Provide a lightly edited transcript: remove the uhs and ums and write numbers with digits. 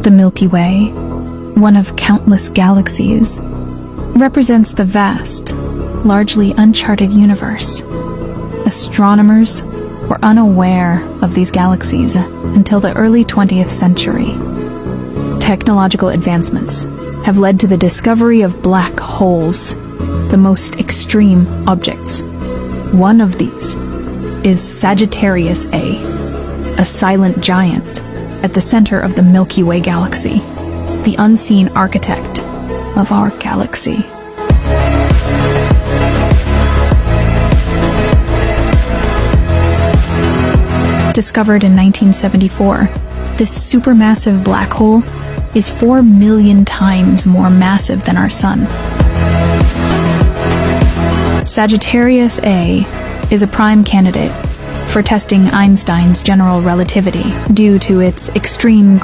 The Milky Way, one of countless galaxies, represents the vast, largely uncharted universe. Astronomers were unaware of these galaxies until the early 20th century. Technological advancements have led to the discovery of black holes, the most extreme objects. One of these is Sagittarius A, a silent giant at the center of the Milky Way galaxy, the unseen architect of our galaxy. Discovered in 1974, this supermassive black hole is 4 million times more massive than our Sun. Sagittarius A is a prime candidate for testing Einstein's general relativity due to its extreme